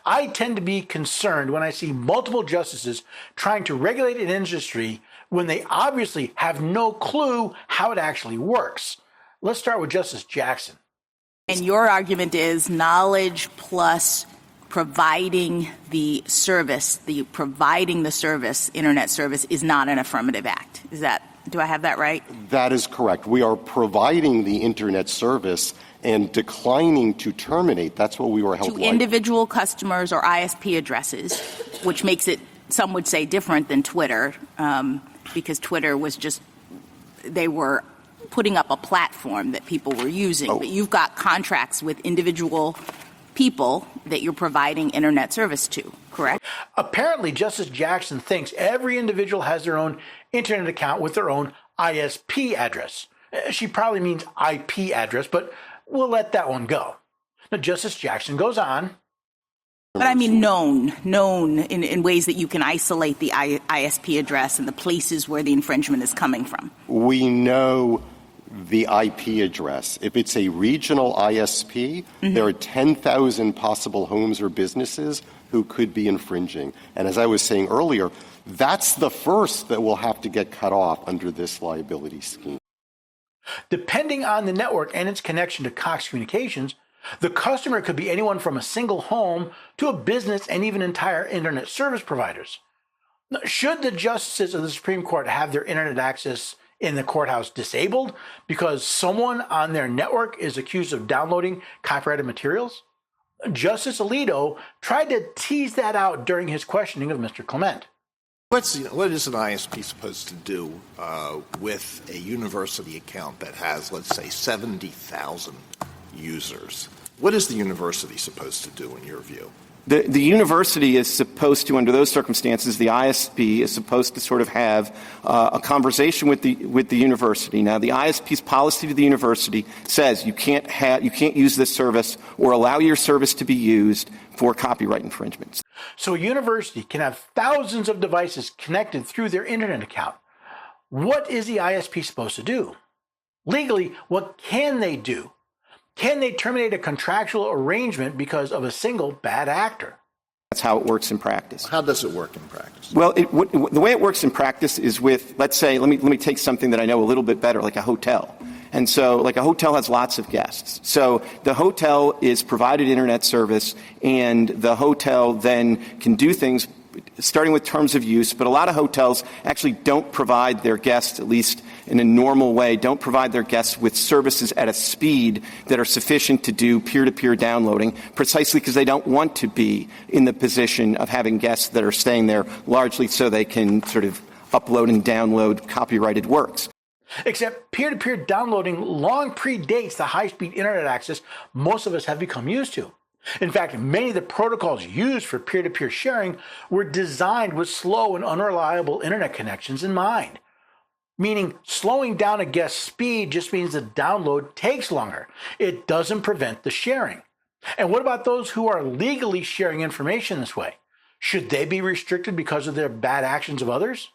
I tend to be concerned when I see multiple justices trying to regulate an industry when they obviously have no clue how it actually works. Let's start with Justice Jackson. And your argument is knowledge plus providing the service, internet service, is not an affirmative act. Do I have that right? That is correct. We are providing the internet service and declining to terminate. That's what we were held to individual customers or ISP addresses, which makes it, some would say, different than Twitter, because Twitter was just, they were putting up a platform that people were using. But you've got contracts with individual people that you're providing internet service to, correct? Apparently, Justice Jackson thinks every individual has their own internet account with their own ISP address. She probably means IP address, but we'll let that one go. Now, Justice Jackson goes on. But I mean known in ways that you can isolate the ISP address and the places where the infringement is coming from. We know the IP address. If it's a regional ISP, there are 10,000 possible homes or businesses who could be infringing. And as I was saying earlier, that's the first that will have to get cut off under this liability scheme. Depending on the network and its connection to Cox Communications, the customer could be anyone from a single home to a business and even entire internet service providers. Should the justices of the Supreme Court have their internet access in the courthouse disabled because someone on their network is accused of downloading copyrighted materials? Justice Alito tried to tease that out during his questioning of Mr. Clement. What is an ISP supposed to do with a university account that has, let's say, 70,000 users? What is the university supposed to do in your view? The university is supposed to, under those circumstances, the ISP is supposed to sort of have a conversation with the university. Now, the ISP's policy to the university says you can't use this service or allow your service to be used for copyright infringements. So a university can have thousands of devices connected through their internet account. What is the ISP supposed to do? Legally, what can they do? Can they terminate a contractual arrangement because of a single bad actor? That's how it works in practice. How does it work in practice? Well, the way it works in practice is with, let's say, let me take something that I know a little bit better, like a hotel. And so, like, a hotel has lots of guests. So the hotel is provided internet service, and the hotel then can do things starting with terms of use, but a lot of hotels actually don't provide their guests, at least in a normal way, don't provide their guests with services at a speed that are sufficient to do peer-to-peer downloading, precisely because they don't want to be in the position of having guests that are staying there largely so they can sort of upload and download copyrighted works. Except peer-to-peer downloading long predates the high-speed internet access most of us have become used to. In fact, many of the protocols used for peer-to-peer sharing were designed with slow and unreliable internet connections in mind. Meaning, slowing down a guest's speed just means the download takes longer. It doesn't prevent the sharing. And what about those who are legally sharing information this way? Should they be restricted because of their bad actions of others?